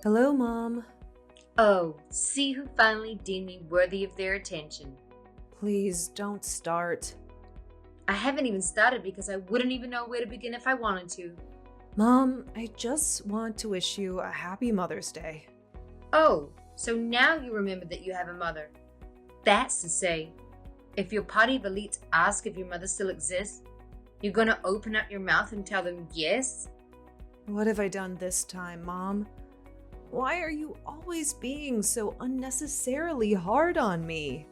Hello, Mom. Oh, see who finally deemed me worthy of their attention. Please don't start. I haven't even started because I wouldn't even know where to begin if I wanted to. Mom, I just want to wish you a happy Mother's Day. Oh, so now you remember that you have a mother. That's to say, if your party of elites ask if your mother still exists, you're gonna open up your mouth and tell them yes? What have I done this time, Mom? Why are you always being so unnecessarily hard on me?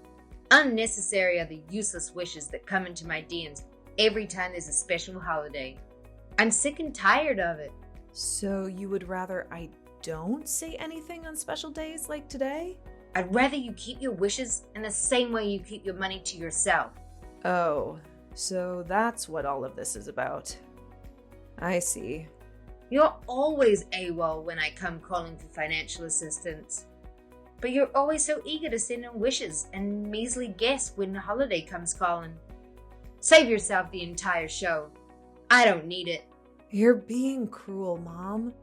Unnecessary are the useless wishes that come into my DMs every time there's a special holiday. I'm sick and tired of it. So you would rather I don't say anything on special days like today? I'd rather you keep your wishes in the same way you keep your money to yourself. Oh, so that's what all of this is about. I see. You're always AWOL when I come calling for financial assistance. But you're always so eager to send in wishes and measly guess when the holiday comes calling. Save yourself the entire show. I don't need it. You're being cruel, Mom.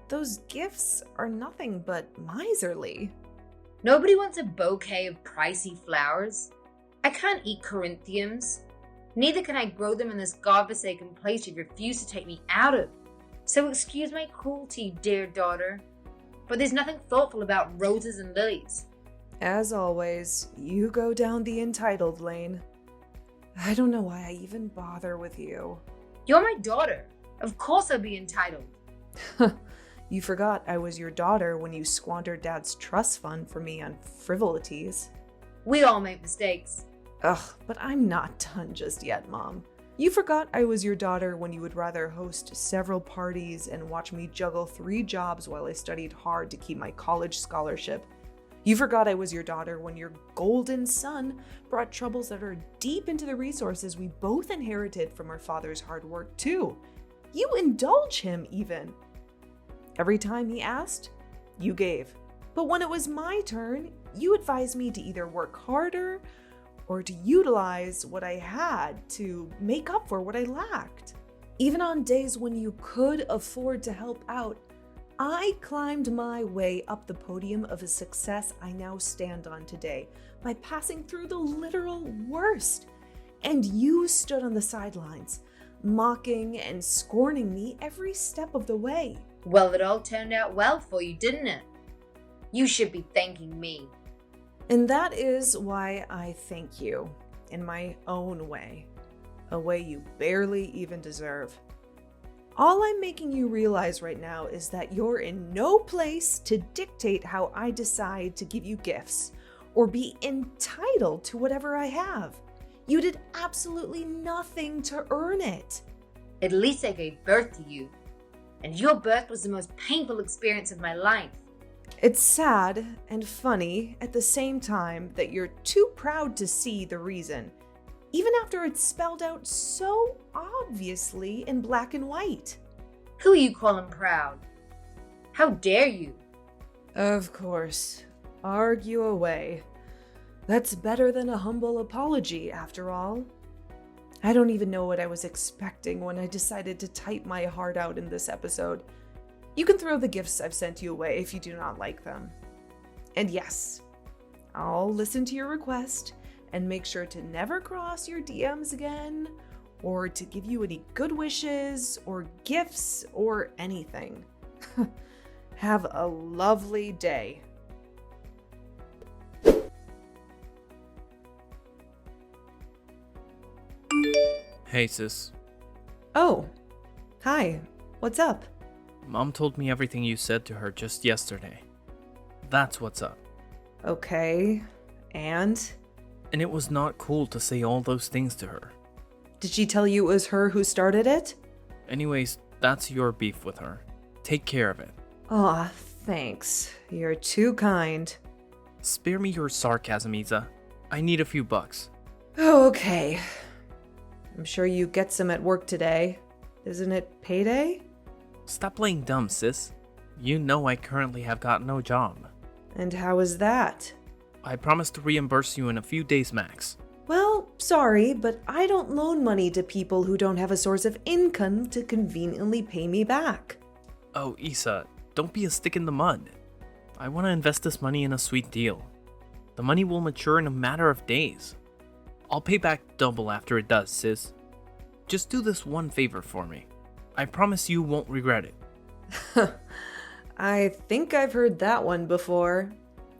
Those gifts are nothing but miserly. Nobody wants a bouquet of pricey flowers. I can't eat Corinthians. Neither can I grow them in this godforsaken place you refuse to take me out of. So excuse my cruelty, dear daughter, but there's nothing thoughtful about roses and lilies. As always, you go down the entitled lane. I don't know why I even bother with you. You're my daughter. Of course I'll be entitled. You forgot I was your daughter when you squandered Dad's trust fund for me on frivolities. We all make mistakes. Ugh, but I'm not done just yet, Mom. You forgot I was your daughter when you would rather host several parties and watch me juggle 3 jobs while I studied hard to keep my college scholarship. You forgot I was your daughter when your golden son brought troubles that are deep into the resources we both inherited from our father's hard work, too. You indulge him, even. Every time he asked, you gave. But when it was my turn, you advised me to either work harder or to utilize what I had to make up for what I lacked. Even on days when you could afford to help out, I climbed my way up the podium of a success I now stand on today by passing through the literal worst. And you stood on the sidelines, mocking and scorning me every step of the way. Well, it all turned out well for you, didn't it? You should be thanking me. And that is why I thank you, in my own way, a way you barely even deserve. All I'm making you realize right now is that you're in no place to dictate how I decide to give you gifts, or be entitled to whatever I have. You did absolutely nothing to earn it. At least I gave birth to you, and your birth was the most painful experience of my life. It's sad and funny at the same time that you're too proud to see the reason, even after it's spelled out so obviously in black and white. Who are you calling proud? How dare you? Of course. Argue away. That's better than a humble apology, after all. I don't even know what I was expecting when I decided to type my heart out in this episode. You can throw the gifts I've sent you away if you do not like them. And yes, I'll listen to your request and make sure to never cross your DMs again, or to give you any good wishes or gifts or anything. Have a lovely day. Hey sis, Oh, hi. What's up? Mom told me everything you said to her just yesterday. That's what's up. Okay, and? And it was not cool to say all those things to her. Did she tell you it was her who started it? Anyways, that's your beef with her. Take care of it. Aw, thanks. You're too kind. Spare me your sarcasm, Isa. I need a few bucks. Oh, okay. I'm sure you get some at work today. Isn't it payday? Stop playing dumb, sis. You know I currently have got no job. And how is that? I promise to reimburse you in a few days max. Well, sorry, but I don't loan money to people who don't have a source of income to conveniently pay me back. Oh, Isa, don't be a stick in the mud. I want to invest this money in a sweet deal. The money will mature in a matter of days. I'll pay back double after it does, sis. Just do this one favor for me. I promise you won't regret it. I think I've heard that one before.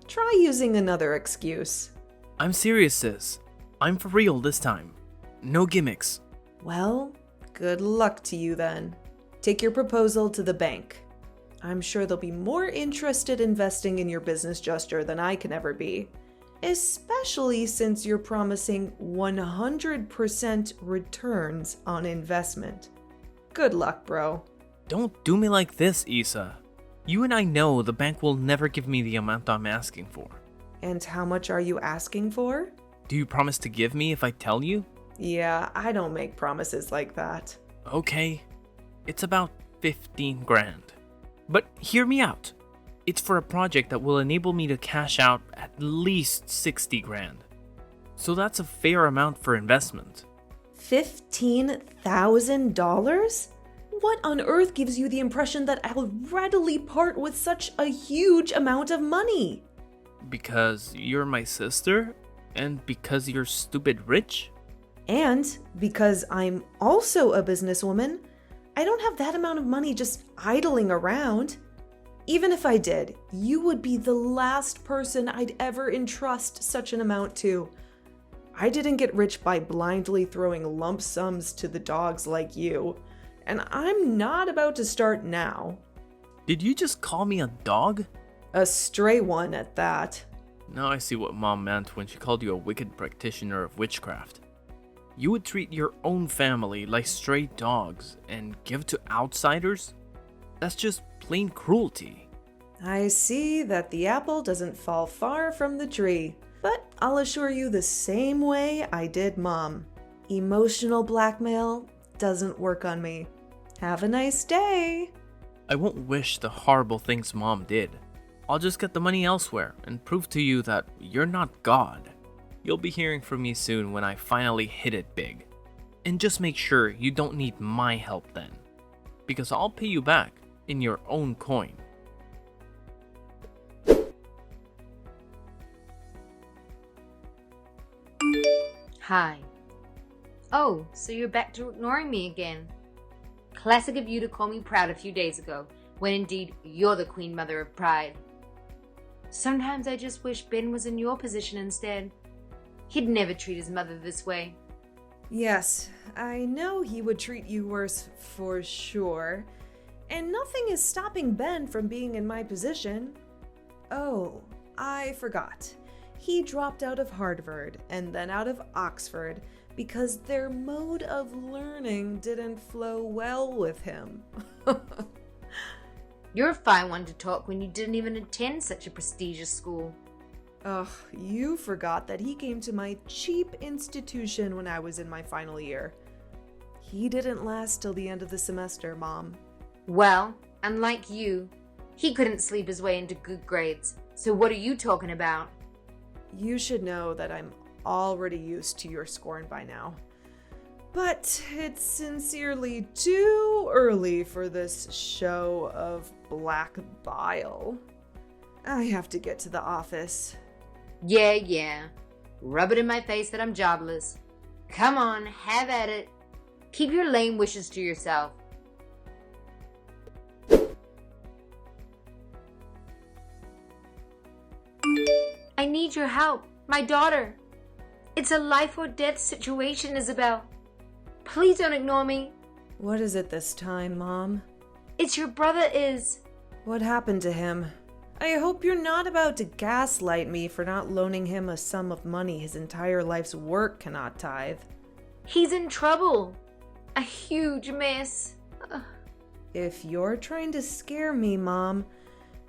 Try using another excuse. I'm serious, sis. I'm for real this time. No gimmicks. Well, good luck to you then. Take your proposal to the bank. I'm sure they'll be more interested investing in your business gesture than I can ever be. Especially since you're promising 100% returns on investment. Good luck, bro. Don't do me like this, Issa. You and I know the bank will never give me the amount I'm asking for. And how much are you asking for? Do you promise to give me if I tell you? Yeah, I don't make promises like that. Okay. It's about 15 grand. But hear me out. It's for a project that will enable me to cash out at least 60 grand. So that's a fair amount for investment. $15,000? What on earth gives you the impression that I'll readily part with such a huge amount of money? Because you're my sister? And because you're stupid rich? And because I'm also a businesswoman, I don't have that amount of money just idling around. Even if I did, you would be the last person I'd ever entrust such an amount to. I didn't get rich by blindly throwing lump sums to the dogs like you, and I'm not about to start now. Did you just call me a dog? A stray one at that. Now I see what Mom meant when she called you a wicked practitioner of witchcraft. You would treat your own family like stray dogs and give to outsiders? That's just plain cruelty. I see that the apple doesn't fall far from the tree, but I'll assure you the same way I did Mom. Emotional blackmail doesn't work on me. Have a nice day. I won't wish the horrible things Mom did. I'll just get the money elsewhere and prove to you that you're not God. You'll be hearing from me soon when I finally hit it big. And just make sure you don't need my help then, because I'll pay you back in your own coin. Hi. Oh, so you're back to ignoring me again. Classic of you to call me proud a few days ago, when indeed you're the queen mother of pride. Sometimes I just wish Ben was in your position instead. He'd never treat his mother this way. Yes, I know he would treat you worse for sure. And nothing is stopping Ben from being in my position. Oh, I forgot. He dropped out of Harvard and then out of Oxford because their mode of learning didn't flow well with him. You're a fine one to talk when you didn't even attend such a prestigious school. Ugh, you forgot that he came to my cheap institution when I was in my final year. He didn't last till the end of the semester, Mom. Well, unlike you, he couldn't sleep his way into good grades. So what are you talking about? You should know that I'm already used to your scorn by now. But it's sincerely too early for this show of black bile. I have to get to the office. Yeah. Rub it in my face that I'm jobless. Come on, have at it. Keep your lame wishes to yourself. I need your help. My daughter. It's a life or death situation, Isabel. Please don't ignore me. What is it this time, Mom? It's your brother is. What happened to him? I hope you're not about to gaslight me for not loaning him a sum of money his entire life's work cannot tithe. He's in trouble. A huge mess. If you're trying to scare me, Mom,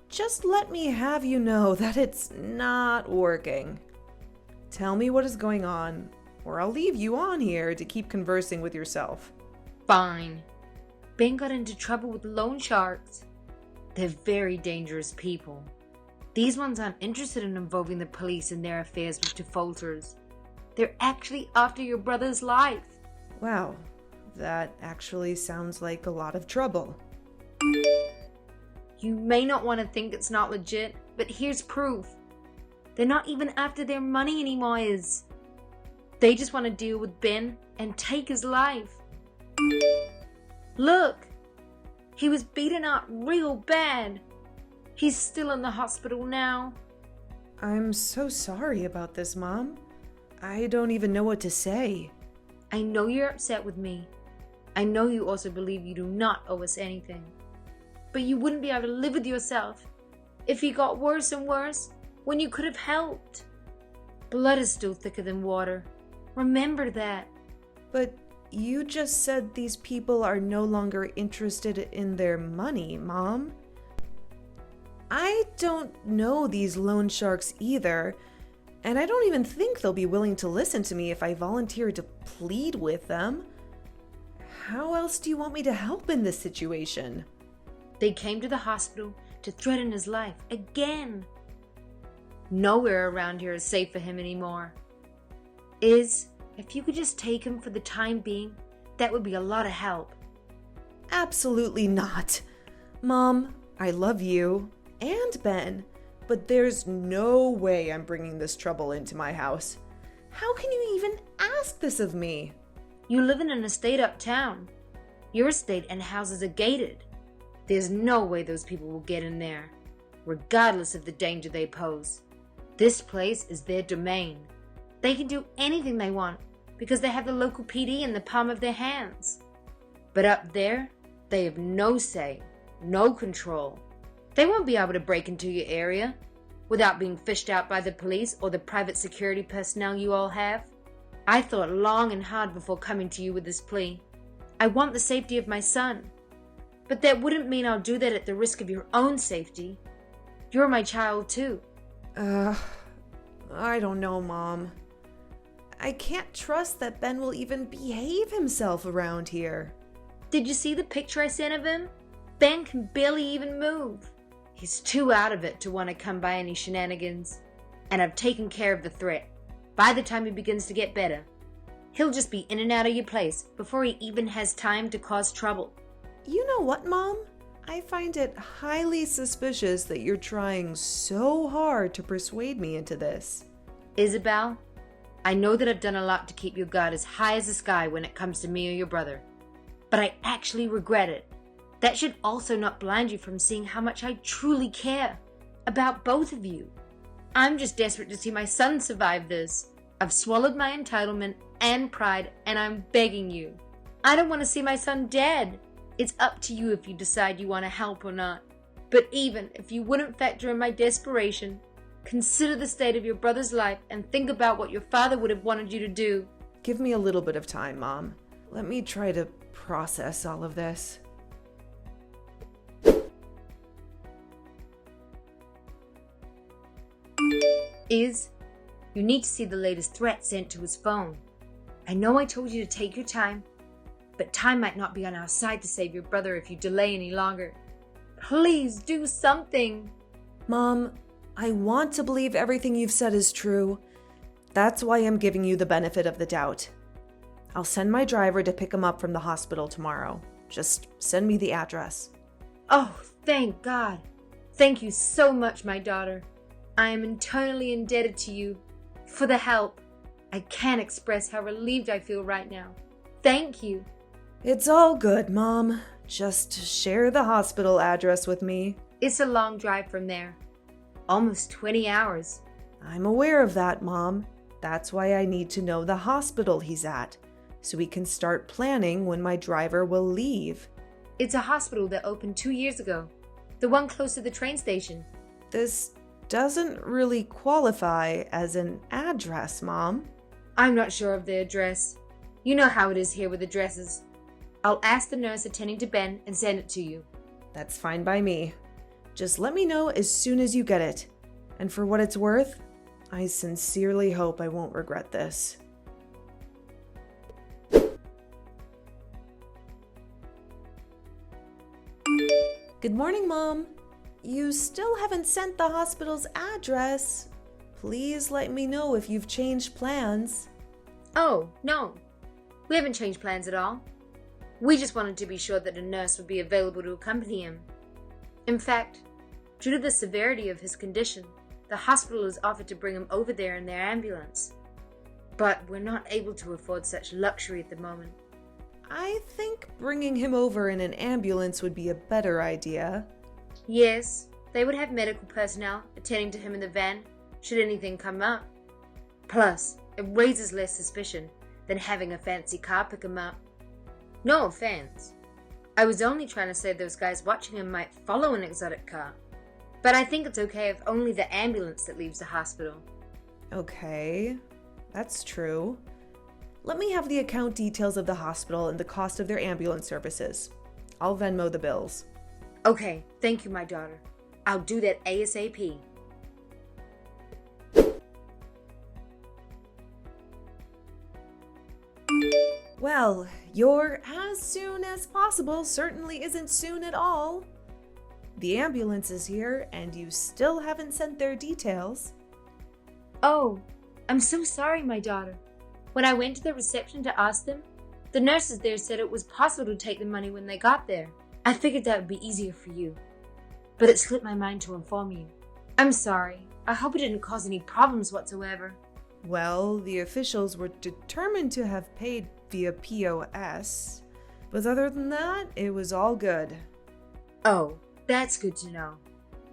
just let me have you know that it's not working. Tell me what is going on, or I'll leave you on here to keep conversing with yourself. Fine. Ben got into trouble with loan sharks. They're very dangerous people. These ones aren't interested in involving the police in their affairs with defaulters. They're actually after your brother's life. Wow, that actually sounds like a lot of trouble. You may not want to think it's not legit, but here's proof. They're not even after their money anymore, Iz. They just want to deal with Ben and take his life. Look, he was beaten up real bad. He's still in the hospital now. I'm so sorry about this, Mom. I don't even know what to say. I know you're upset with me. I know you also believe you do not owe us anything. But you wouldn't be able to live with yourself if he got worse and worse when you could have helped. Blood is still thicker than water. Remember that. But you just said these people are no longer interested in their money, Mom. I don't know these loan sharks either, and I don't even think they'll be willing to listen to me if I volunteer to plead with them. How else do you want me to help in this situation? They came to the hospital to threaten his life again. Nowhere around here is safe for him anymore. If you could just take him for the time being, that would be a lot of help. Absolutely not. Mom, I love you and Ben, but there's no way I'm bringing this trouble into my house. How can you even ask this of me? You live in an estate uptown. Your estate and houses are gated. There's no way those people will get in there, regardless of the danger they pose. This place is their domain. They can do anything they want because they have the local PD in the palm of their hands. But up there, they have no say, no control. They won't be able to break into your area without being fished out by the police or the private security personnel you all have. I thought long and hard before coming to you with this plea. I want the safety of my son. But that wouldn't mean I'll do that at the risk of your own safety. You're my child too. I don't know, Mom. I can't trust that Ben will even behave himself around here. Did you see the picture I sent of him? Ben can barely even move. He's too out of it to want to come by any shenanigans. And I've taken care of the threat. By the time he begins to get better, he'll just be in and out of your place before he even has time to cause trouble. You know what, Mom? I find it highly suspicious that you're trying so hard to persuade me into this. Isabel, I know that I've done a lot to keep your guard as high as the sky when it comes to me or your brother. But I actually regret it. That should also not blind you from seeing how much I truly care about both of you. I'm just desperate to see my son survive this. I've swallowed my entitlement and pride, and I'm begging you. I don't want to see my son dead. It's up to you if you decide you want to help or not. But even if you wouldn't factor in my desperation, consider the state of your brother's life and think about what your father would have wanted you to do. Give me a little bit of time, Mom. Let me try to process all of this. You need to see the latest threat sent to his phone. I know I told you to take your time, but time might not be on our side to save your brother if you delay any longer. Please do something. Mom, I want to believe everything you've said is true. That's why I'm giving you the benefit of the doubt. I'll send my driver to pick him up from the hospital tomorrow. Just send me the address. Oh, thank God. Thank you so much, my daughter. I am eternally indebted to you for the help. I can't express how relieved I feel right now. Thank you. It's all good, Mom. Just share the hospital address with me. It's a long drive from there. Almost 20 hours. I'm aware of that, Mom. That's why I need to know the hospital he's at, so we can start planning when my driver will leave. It's a hospital that opened 2 years ago. The one close to the train station. This doesn't really qualify as an address, Mom. I'm not sure of the address. You know how it is here with addresses. I'll ask the nurse attending to Ben and send it to you. That's fine by me. Just let me know as soon as you get it. And for what it's worth, I sincerely hope I won't regret this. Good morning, Mom. You still haven't sent the hospital's address. Please let me know if you've changed plans. Oh, no. We haven't changed plans at all. We just wanted to be sure that a nurse would be available to accompany him. In fact, due to the severity of his condition, the hospital has offered to bring him over there in their ambulance. But we're not able to afford such luxury at the moment. I think bringing him over in an ambulance would be a better idea. Yes, they would have medical personnel attending to him in the van should anything come up. Plus, it raises less suspicion than having a fancy car pick him up. No offense. I was only trying to say those guys watching him might follow an exotic car. But I think it's okay if only the ambulance that leaves the hospital. Okay, that's true. Let me have the account details of the hospital and the cost of their ambulance services. I'll Venmo the bills. Okay, thank you, my daughter. I'll do that ASAP. Well, your as soon as possible certainly isn't soon at all. The ambulance is here, and you still haven't sent their details. Oh, I'm so sorry, my daughter. When I went to the reception to ask them, the nurses there said it was possible to take the money when they got there. I figured that would be easier for you. But it slipped my mind to inform you. I'm sorry. I hope it didn't cause any problems whatsoever. Well, the officials were determined to have paid via POS, but other than that, it was all good. Oh, that's good to know.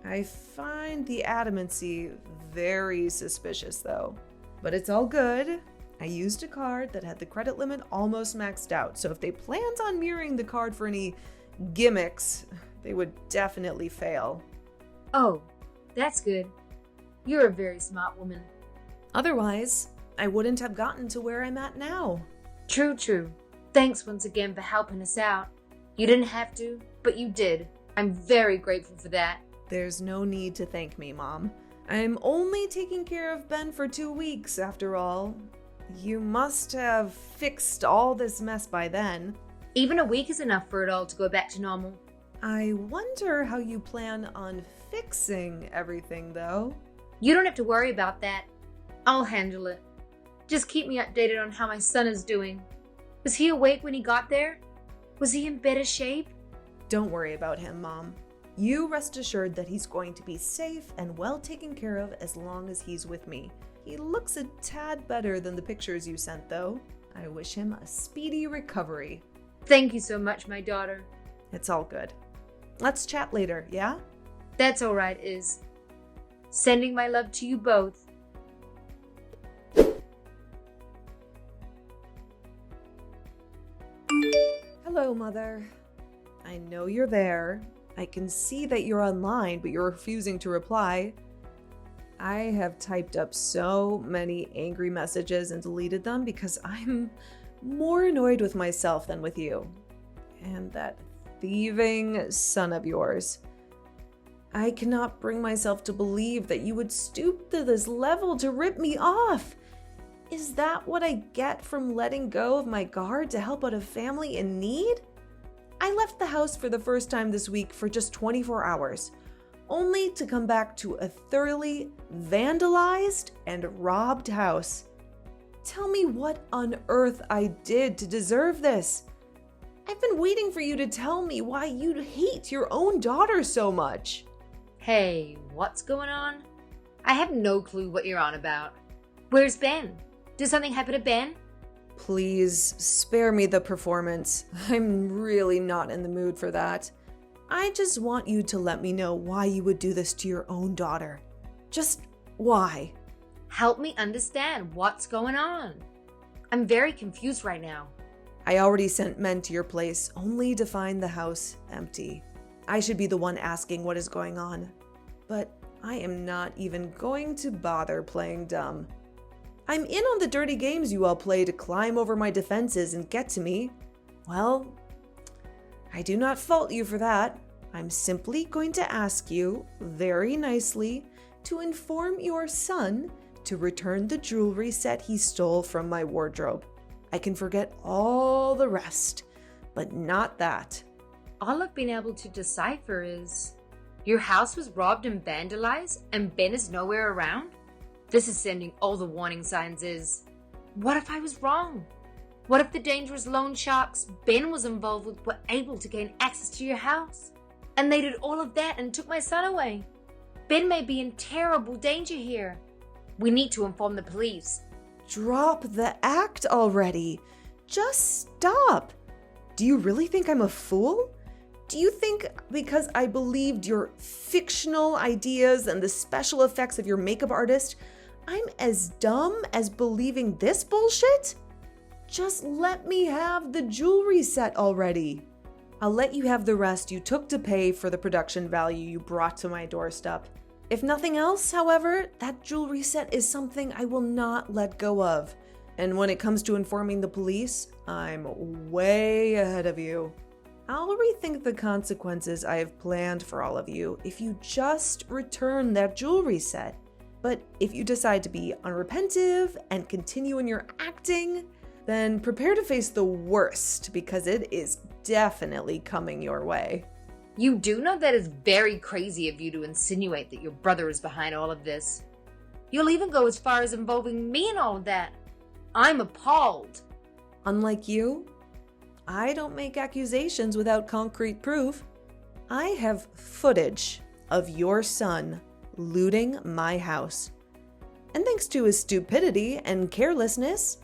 I find the adamancy very suspicious, though. But it's all good. I used a card that had the credit limit almost maxed out, so if they planned on mirroring the card for any gimmicks, they would definitely fail. Oh, that's good. You're a very smart woman. Otherwise, I wouldn't have gotten to where I'm at now. True. Thanks once again for helping us out. You didn't have to, but you did. I'm very grateful for that. There's no need to thank me, Mom. I'm only taking care of Ben for 2 weeks, after all. You must have fixed all this mess by then. Even a week is enough for it all to go back to normal. I wonder how you plan on fixing everything, though. You don't have to worry about that. I'll handle it. Just keep me updated on how my son is doing. Was he awake when he got there? Was he in better shape? Don't worry about him, Mom. You rest assured that he's going to be safe and well taken care of as long as he's with me. He looks a tad better than the pictures you sent, though. I wish him a speedy recovery. Thank you so much, my daughter. It's all good. Let's chat later, yeah? That's all right, Iz. Sending my love to you both. Hello, Mother. I know you're there. I can see that you're online, but you're refusing to reply. I have typed up so many angry messages and deleted them because I'm more annoyed with myself than with you. And that thieving son of yours. I cannot bring myself to believe that you would stoop to this level to rip me off. Is that what I get from letting go of my guard to help out a family in need? I left the house for the first time this week for just 24 hours, only to come back to a thoroughly vandalized and robbed house. Tell me what on earth I did to deserve this. I've been waiting for you to tell me why you hate your own daughter so much. Hey, what's going on? I have no clue what you're on about. Where's Ben? Did something happen to Ben? Please, spare me the performance. I'm really not in the mood for that. I just want you to let me know why you would do this to your own daughter. Just why? Help me understand what's going on. I'm very confused right now. I already sent men to your place only to find the house empty. I should be the one asking what is going on. But I am not even going to bother playing dumb. I'm in on the dirty games you all play to climb over my defenses and get to me. Well, I do not fault you for that. I'm simply going to ask you, very nicely, to inform your son to return the jewelry set he stole from my wardrobe. I can forget all the rest, but not that. All I've been able to decipher is your house was robbed and vandalized and Ben is nowhere around? This is sending all the warning signs. Is what if I was wrong? What if the dangerous loan sharks Ben was involved with were able to gain access to your house? And they did all of that and took my son away. Ben may be in terrible danger here. We need to inform the police. Drop the act already. Just stop. Do you really think I'm a fool? Do you think because I believed your fictional ideas and the special effects of your makeup artist, I'm as dumb as believing this bullshit? Just let me have the jewelry set already. I'll let you have the rest you took to pay for the production value you brought to my doorstep. If nothing else, however, that jewelry set is something I will not let go of. And when it comes to informing the police, I'm way ahead of you. I'll rethink the consequences I have planned for all of you if you just return that jewelry set. But if you decide to be unrepentive and continue in your acting, then prepare to face the worst because it is definitely coming your way. You do know that it's very crazy of you to insinuate that your brother is behind all of this. You'll even go as far as involving me in all of that. I'm appalled. Unlike you, I don't make accusations without concrete proof. I have footage of your son looting my house. And thanks to his stupidity and carelessness,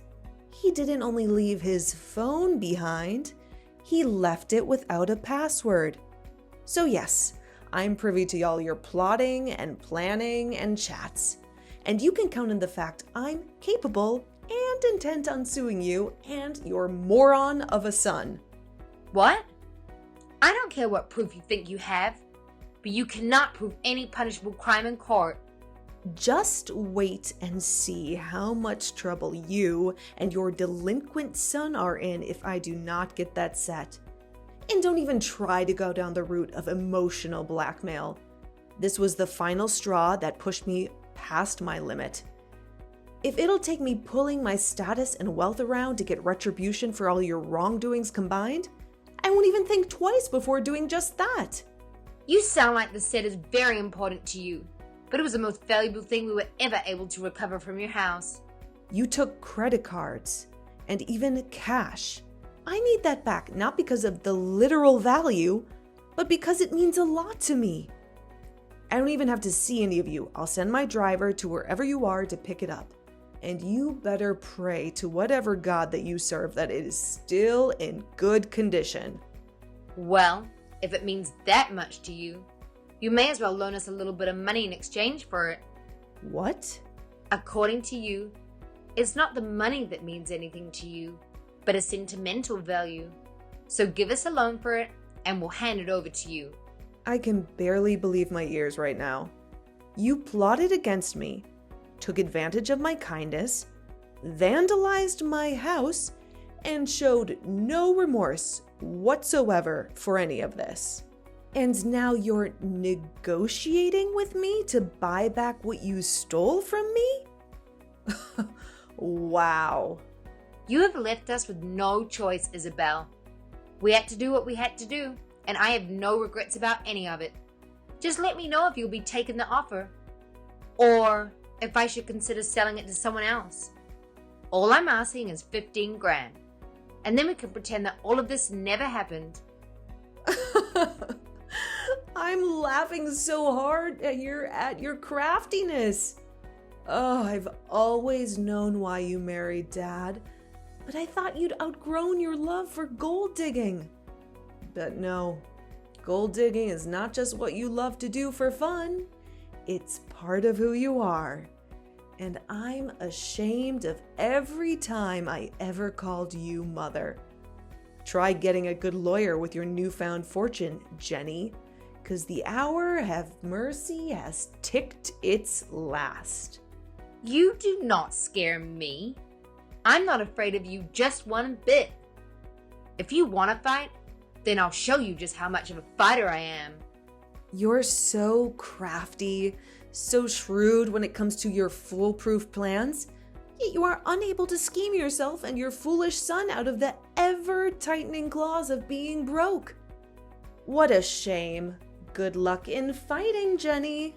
he didn't only leave his phone behind, he left it without a password. So yes, I'm privy to all your plotting and planning and chats. And you can count on the fact I'm capable and intent on suing you and your moron of a son. What? I don't care what proof you think you have, but you cannot prove any punishable crime in court. Just wait and see how much trouble you and your delinquent son are in if I do not get that set. And don't even try to go down the route of emotional blackmail. This was the final straw that pushed me past my limit. If it'll take me pulling my status and wealth around to get retribution for all your wrongdoings combined, I won't even think twice before doing just that. You sound like the set is very important to you, but it was the most valuable thing we were ever able to recover from your house. You took credit cards and even cash. I need that back, not because of the literal value, but because it means a lot to me. I don't even have to see any of you. I'll send my driver to wherever you are to pick it up. And you better pray to whatever God that you serve that it is still in good condition. Well, if it means that much to you, you may as well loan us a little bit of money in exchange for it. What? According to you, it's not the money that means anything to you, but a sentimental value. So give us a loan for it, and we'll hand it over to you. I can barely believe my ears right now. You plotted against me, took advantage of my kindness, vandalized my house, and showed no remorse whatsoever for any of this. And now you're negotiating with me to buy back what you stole from me? Wow. You have left us with no choice, Isabel. We had to do what we had to do, and I have no regrets about any of it. Just let me know if you'll be taking the offer, or if I should consider selling it to someone else. All I'm asking is 15 grand, and then we can pretend that all of this never happened. I'm laughing so hard at your craftiness. Oh, I've always known why you married Dad, but I thought you'd outgrown your love for gold digging. But no, gold digging is not just what you love to do for fun. It's part of who you are. And I'm ashamed of every time I ever called you mother. Try getting a good lawyer with your newfound fortune, Jenny, 'cause the hour have mercy has ticked its last. You do not scare me. I'm not afraid of you just one bit. If you want to fight, then I'll show you just how much of a fighter I am. You're so crafty, so shrewd when it comes to your foolproof plans, yet you are unable to scheme yourself and your foolish son out of the ever-tightening claws of being broke. What a shame. Good luck in fighting, Jenny.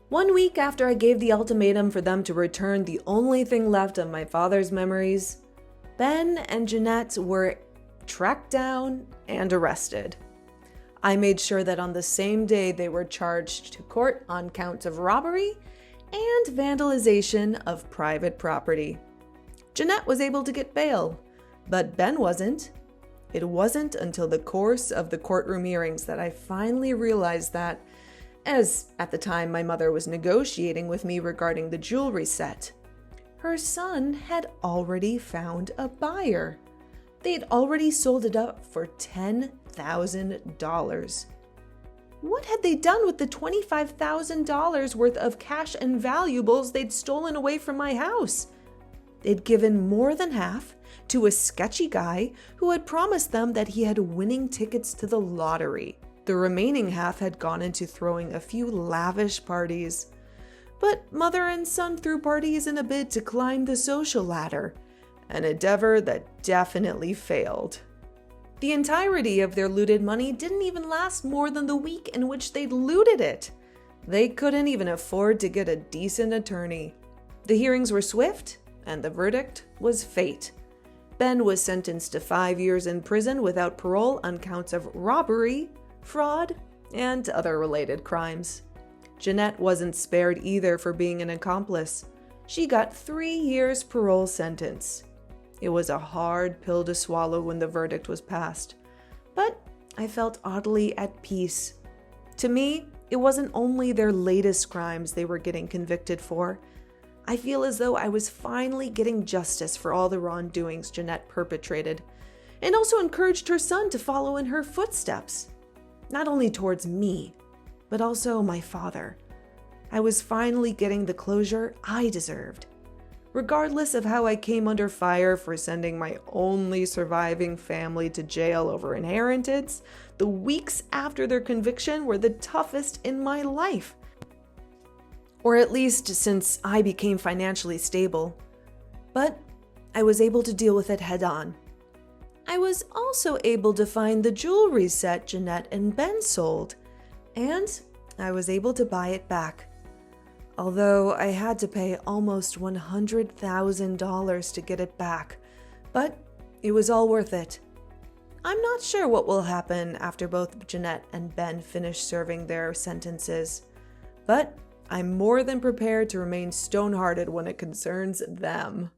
One week after I gave the ultimatum for them to return the only thing left of my father's memories, Ben and Jeanette were tracked down and arrested. I made sure that on the same day they were charged to court on counts of robbery and vandalization of private property. Jeanette was able to get bail, but Ben wasn't. It wasn't until the course of the courtroom hearings that I finally realized that, as at the time my mother was negotiating with me regarding the jewelry set, her son had already found a buyer. They'd already sold it up for $10,000. What had they done with the $25,000 worth of cash and valuables they'd stolen away from my house? They'd given more than half to a sketchy guy who had promised them that he had winning tickets to the lottery. The remaining half had gone into throwing a few lavish parties. But mother and son threw parties in a bid to climb the social ladder, an endeavor that definitely failed. The entirety of their looted money didn't even last more than the week in which they'd looted it. They couldn't even afford to get a decent attorney. The hearings were swift, and the verdict was fate. Ben was sentenced to 5 years in prison without parole on counts of robbery, fraud, and other related crimes. Jeanette wasn't spared either for being an accomplice. She got 3 years parole sentence. It was a hard pill to swallow when the verdict was passed, but I felt oddly at peace. To me, it wasn't only their latest crimes they were getting convicted for. I feel as though I was finally getting justice for all the wrongdoings Jeanette perpetrated, and also encouraged her son to follow in her footsteps. Not only towards me, but also my father. I was finally getting the closure I deserved. Regardless of how I came under fire for sending my only surviving family to jail over inheritance, the weeks after their conviction were the toughest in my life. Or at least since I became financially stable. But I was able to deal with it head on. I was also able to find the jewelry set Jeanette and Ben sold, and I was able to buy it back. Although I had to pay almost $100,000 to get it back, but it was all worth it. I'm not sure what will happen after both Jeanette and Ben finish serving their sentences, but I'm more than prepared to remain stone-hearted when it concerns them.